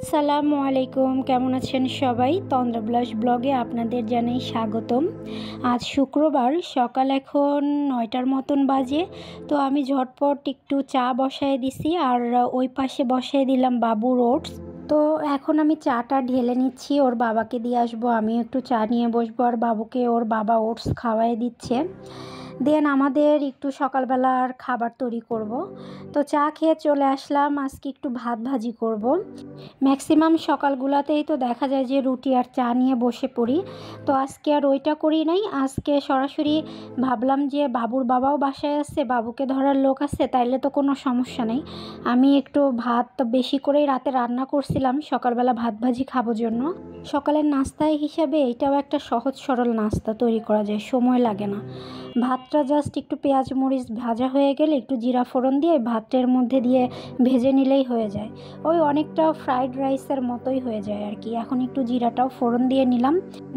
আসসালামু আলাইকুম, কেমন আছেন সবাই? তন্দ্রাবিলাস ব্লগে আপনাদের জানাই স্বাগতম। আজ শুক্রবার, সকাল এখন 9টার মতন বাজে। তো আমি ঝটপট একটু চা বসায় দিছি, আর ওই পাশে বসায় দিলাম বাবুর ওটস। তো এখন আমি চাটা ঢেলে নিচ্ছি, ওর বাবাকে দিয়ে আসবো। আমি একটু চা নিয়ে বসবো, আর বাবুকে ওর বাবা ওটস খাওয়াই দিচ্ছে। দেন আমাদের একটু সকালবেলার খাবার তৈরি করব। তো চা খেয়ে চলে আসলাম, আজকে একটু ভাত ভাজি করব। ম্যাক্সিমাম সকালগুলোতেই তো দেখা যায় যে রুটি আর চা নিয়ে বসে পড়ি। তো আজকে আর ওইটা করি নাই, আজকে সরাসরি ভাবলাম যে বাবুর বাবাও বাসায় আছে, বাবুকে ধরার লোক আছে, তাইলে তো কোনো সমস্যা নেই। আমি একটু ভাত বেশি করেই রাতে রান্না করছিলাম সকালবেলা ভাত ভাজি খাবো জন্য। সকালের নাস্তায় হিসাবে এটাও একটা সহজ সরল নাস্তা, তৈরি করা যায়, সময় লাগে না। ভাতটা জাস্ট একটু পেঁয়াজ মরিচ ভাজা হয়ে গেলে একটু জিরা ফোড়ন দিয়ে ভাতের মধ্যে দিয়ে ভেজে নিলেই হয়ে যায়। ওই অনেকটা ফ্রাইড রাইসের মতোই হয়ে যায় আর কি। এখন একটু জিরাটাও ফোড়ন দিয়ে নিলাম।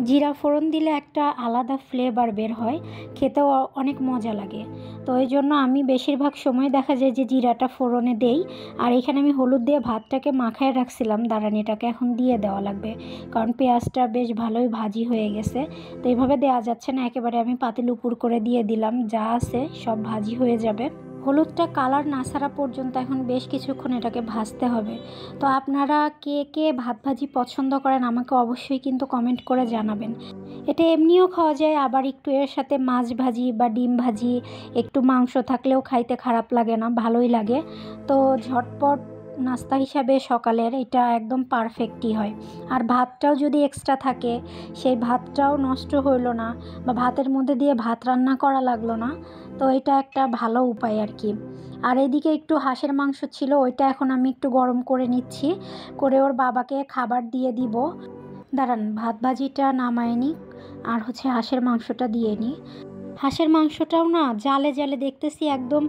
জিরা ফোড়ন দিলে একটা আলাদা ফ্লেভার বের হয়, খেতেও অনেক মজা লাগে। তো এই জন্য আমি বেশিরভাগ সময় দেখা যায় যে জিরাটা ফোড়নে দেই। আর এখানে আমি হলুদ দিয়ে ভাতটাকে মাখায় রাখছিলাম, দাঁড়ানিটাকে এখন দিয়ে দেওয়া লাগবে, কারণ পেঁয়াজটা বেশ ভালোই ভাজি হয়ে গেছে। তো এইভাবে দেওয়া যাচ্ছে না, একেবারে আমি পাতিল উপর করে দিয়ে দিলাম, যা আছে সব ভাজি হয়ে যাবে। হলুদটা কালার না ছাড়া পর্যন্ত এখন বেশ কিছুক্ষণ এটাকে ভাজতে হবে। তো আপনারা কে কে ভাত ভাজি পছন্দ করেন আমাকে অবশ্যই কিন্তু কমেন্ট করে জানাবেন। এটা এমনিও খাওয়া যায়, আবার একটু এর সাথে মাছ ভাজি বা ডিম ভাজি, একটু মাংস থাকলেও খাইতে খারাপ লাগে না, ভালোই লাগে। তো ঝটপট নাস্তা হিসাবে সকালের এটা একদম পারফেক্টই হয়। আর ভাতটাও যদি এক্সট্রা থাকে, সেই ভাতটাও নষ্ট হইল না, বা ভাতের মধ্যে দিয়ে ভাত রান্না করা লাগলো না। তো এটা একটা ভালো উপায় আর কি। আর এদিকে একটু হাঁসের মাংস ছিল, ওইটা এখন আমি একটু গরম করে নিচ্ছি, করে ওর বাবাকে খাবার দিয়ে দিব। দাঁড়ান, ভাত ভাজিটা নামায় নিই, আর হাঁসের মাংসটা দিয়ে নিই। হাঁসের মাংসটাও না জালে জালে দেখতেছি একদম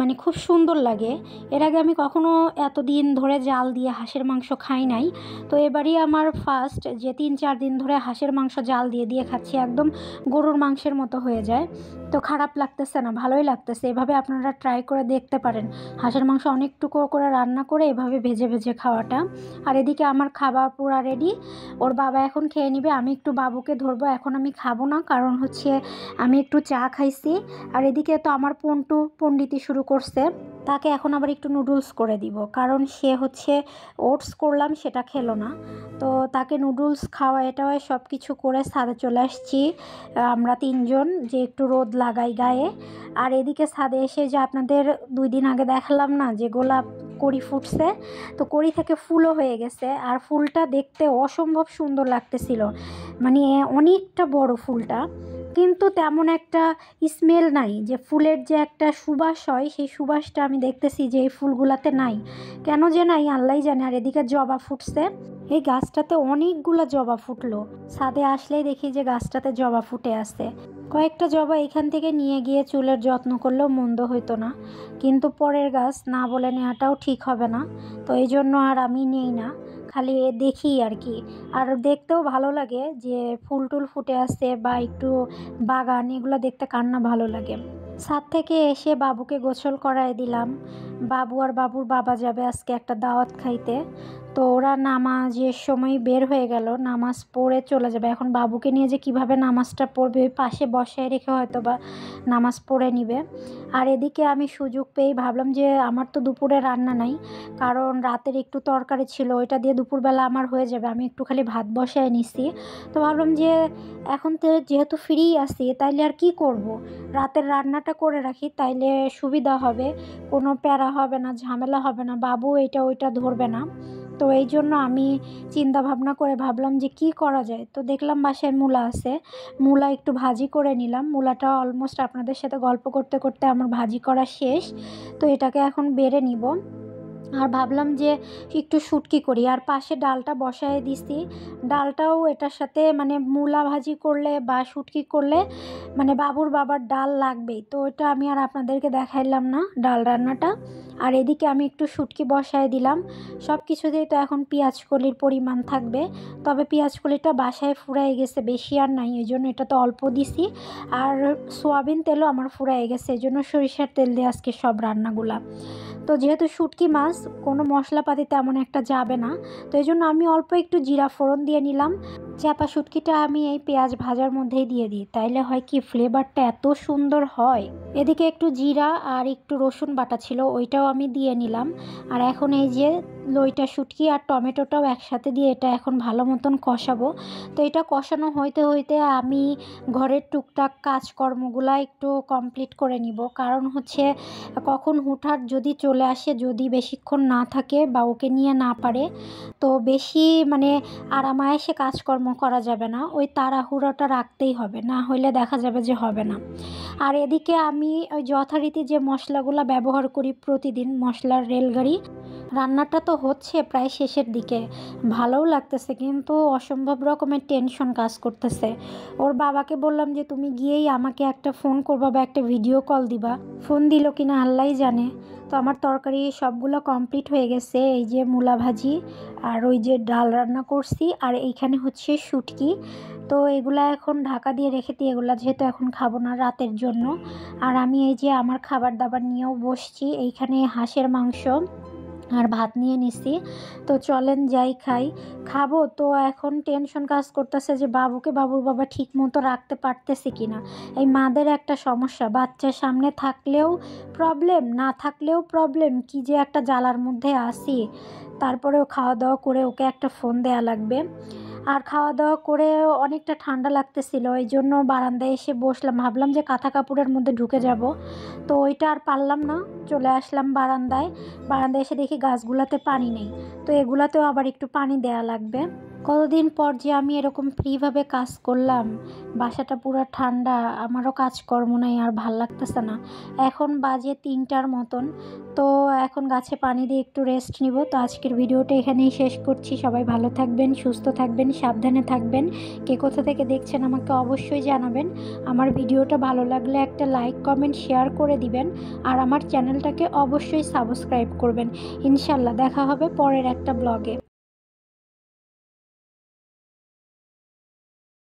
মানে খুব সুন্দর লাগে। এর আগে আমি কখনো এতদিন ধরে জাল দিয়ে হাঁসের মাংস খাই নাই। তো এবারই আমার ফার্স্ট যে 3-4 দিন ধরে হাঁসের মাংস জাল দিয়ে দিয়ে খাচ্ছি, একদম গরুর মাংসের মতো হয়ে যায়। তো খারাপ লাগতেছে না, ভালোই লাগতেছে। এভাবে আপনারা ট্রাই করে দেখতে পারেন, হাঁসের মাংস অনেক টুকরো করে রান্না করে এভাবে ভেজে ভেজে খাওয়াটা। আর এদিকে আমার খাবার পুরা রেডি, ওর বাবা এখন খেয়ে নিবে, আমি একটু বাবুকে ধরবো। এখন আমি খাবো না, কারণ আমি একটু চা খাইছি। আর এদিকে তো আমার পন্টু পণ্ডিতি শুরু করছে, তাকে এখন আবার একটু নুডলস করে দিব, কারণ সে ওটস করলাম সেটা খেলো না। তো তাকে নুডলস খাওয়া এটাও সব কিছু করে ছাদে চলে আসছি আমরা 3জন, যে একটু রোদ লাগাই গায়ে। আর এদিকে ছাদে এসে যে আপনাদের 2 দিন আগে দেখালাম না যে গোলাপ কড়ি ফুটছে, তো কড়ি থেকে ফুলও হয়ে গেছে। আর ফুলটা দেখতে অসম্ভব সুন্দর লাগতেছিল, মানে অনেকটা বড় ফুলটা, কিন্তু তেমন একটা স্মেল নাই। যে ফুলের যে একটা সুবাস হয়, সেই সুবাসটা আমি দেখতেছি যে এই ফুলগুলাতে নাই, কেন যে নাই আল্লাহই জানে। আর এদিকে জবা ফুটছে, এই গাছটাতে অনেকগুলো জবা ফুটলো। ছাদে আসলেই দেখি যে গাছটাতে জবা ফুটে আছে। কয়েকটা জবা এখান থেকে নিয়ে গিয়ে চুলের যত্ন করলেও মন্দ হইতো না, কিন্তু পরের গাছ না বলে নেওয়াটাও ঠিক হবে না। তো এই জন্য আর আমি নেই না, খালি দেখি আর কি। আর দেখতেও ভালো লাগে যে ফুল টুল ফুটে আছে বা একটু বাগান, এগুলো দেখতে কার না ভালো লাগে। ছাদ থেকে এসে বাবুকে গোসল করায় দিলাম। বাবু আর বাবুর বাবা যাবে আজকে একটা দাওয়াত খাইতে। তো ওরা নামাজের সময় বের হয়ে গেল, নামাজ পড়ে চলে যাবে। এখন বাবুকে নিয়ে যে কিভাবে নামাজটা পড়বে, ওই পাশে বসায় রেখে হয়তো বা নামাজ পড়ে নিবে। আর এদিকে আমি সুযোগ পেয়েই ভাবলাম যে আমার তো দুপুরে রান্না নাই, কারণ রাতের একটু তরকারি ছিল, ওইটা দিয়ে দুপুরবেলা আমার হয়ে যাবে। আমি একটু খালি ভাত বসায় নিছি। তো ভাবলাম যে এখন তো যেহেতু ফ্রি আছি, তাইলে আর কি করব, রাতের রান্নাটা করে রাখি, তাইলে সুবিধা হবে, কোনো প্যারা হবে না, ঝামেলা হবে না, বাবু এটা ওইটা ধরবে না। তো এই জন্য আমি চিন্তা ভাবনা করে ভাবলাম যে কি করা যায়। তো দেখলাম বাসায় মূলা আছে, মূলা একটু ভাজি করে নিলাম। মূলাটা অলমোস্ট আপনাদের সাথে গল্প করতে করতে আমার ভাজি করা শেষ। তো এটাকে এখন বেড়ে নিব। আর ভাবলাম যে একটু শুটকি করি, আর পাশে ডালটা বসায় দিছি। ডালটাও এটার সাথে মানে মূলা ভাজি করলে বা শুটকি করলে মানে বাবুর বাবার ডাল লাগবেই। তো ওইটা আমি আর আপনাদেরকে দেখাইলাম না ডাল রান্নাটা। আর এদিকে আমি একটু শুটকি বসায় দিলাম। সব কিছুতেই তো এখন পেঁয়াজকলির পরিমাণ থাকবে, তবে পেঁয়াজকলিটা বাসায় ফুরাই গেছে, বেশি আর নাই, এই জন্য এটা তো অল্প দিছি। আর সোয়াবিন তেলও আমার ফুরাই গেছে, এই জন্য সরিষার তেল দিয়ে আজকে সব রান্নাগুলা। তো যেহেতু শুটকি মাছ, কোনো মশলাপাতি তেমন একটা যাবে না। তো এই জন্য আমি অল্প একটু জিরা ফোড়ন দিয়ে নিলাম। চাপা শুটকিটা আমি এই পেঁয়াজ ভাজার মধ্যেই দিয়ে দিই, তাইলে হয় কি ফ্লেভারটা এত সুন্দর হয়। এদিকে একটু জিরা আর একটু রসুন বাটা ছিল, ওইটাও আমি দিয়ে নিলাম। আর এখন এই যে লইটা শুটকি আর টমেটোটাও একসাথে দিয়ে এটা এখন ভালো মতন কষাবো। তো এটা কষানো হইতে হইতে আমি ঘরের টুকটাক কাজকর্মগুলো একটু কমপ্লিট করে নিব, কারণ হচ্ছে কখন হুটহাট যদি চলে আসে, যদি বেশিক্ষণ না থাকে বা ওকে নিয়ে না পারে, তো বেশি আরামায়েসে কাজকর্ম করা যাবে না, ওই তাড়াহুড়োটা রাখতেই হবে, না হইলে দেখা যাবে যে হবে না। আর এদিকে আমি ওই যথারীতি যে মশলাগুলো ব্যবহার করি প্রতিদিন, মশলার রেলগাড়ি, রান্নাটা তো হচ্ছে প্রায় শেষের দিকে, ভালোও লাগতেছে কিন্তু অসম্ভব রকমের টেনশন কাজ করতেছে। ওর বাবাকে বললাম যে তুমি গিয়েই আমাকে একটা ফোন করবা বা একটা ভিডিও কল দিবা, ফোন দিল কিনা আল্লাহই জানে। তো আমার তরকারি সবগুলো কমপ্লিট হয়ে গেছে, এই যে মূলা ভাজি আর ওই যে ডাল রান্না করছি, আর এইখানে হচ্ছে শুটকি। তো এগুলা এখন ঢাকা দিয়ে রেখে দিই, এগুলা যেহেতু এখন খাবো না রাতের জন্য। আর আমি এই যে আমার খাবার দাবার নিয়েও বসছি, এইখানে হাঁসের মাংস আর ভাত নিয়ে নিছি। তো চলেন যাই খাবো। তো এখন টেনশন কাজ করতেছে যে বাবুর বাবা ঠিক মতো রাখতে পারতেছে কিনা। এই মাদের একটা সমস্যা, বাচ্চার সামনে থাকলেও প্রবলেম, না থাকলেও প্রবলেম, কি যে একটা জ্বালার মধ্যে আসি। তারপরেও খাওয়া দাওয়া করে ওকে একটা ফোন দেয়া লাগবে। আর খাওয়া দাওয়া করে অনেকটা ঠান্ডা লাগতেছিল, এই জন্য বারান্দায় এসে বসলাম, ভাবলাম যে কাঁথা কাপড়ের মধ্যে ঢুকে যাব। তো ওইটা আর পারলাম না, চলে আসলাম বারান্দায়। এসে দেখি গাছগুলাতে পানি নেই, তো এগুলাতেও আবার একটু পানি দেয়া লাগবে। কতদিন পর যে আমি এরকম ফ্রিভাবে কাজ করলাম, বাসাটা পুরো ঠান্ডা, আমারও কাজকর্ম নাই, আর ভাল লাগতেছে না। এখন বাজে 3টার মতন, তো এখন গাছে পানি দিয়ে একটু রেস্ট নিব। তো আজকের ভিডিওটা এখানেই শেষ করছি। সবাই ভালো থাকবেন, সুস্থ থাকবেন, সাবধানে থাকবেন। কে কোথা থেকে দেখছেন আমাকে অবশ্যই জানাবেন। আমার ভিডিওটা ভালো লাগলে একটা লাইক, কমেন্ট, শেয়ার করে দিবেন। আর আমার চ্যানেলটাকে অবশ্যই সাবস্ক্রাইব করবেন। ইনশাল্লাহ দেখা হবে পরের একটা ব্লগে।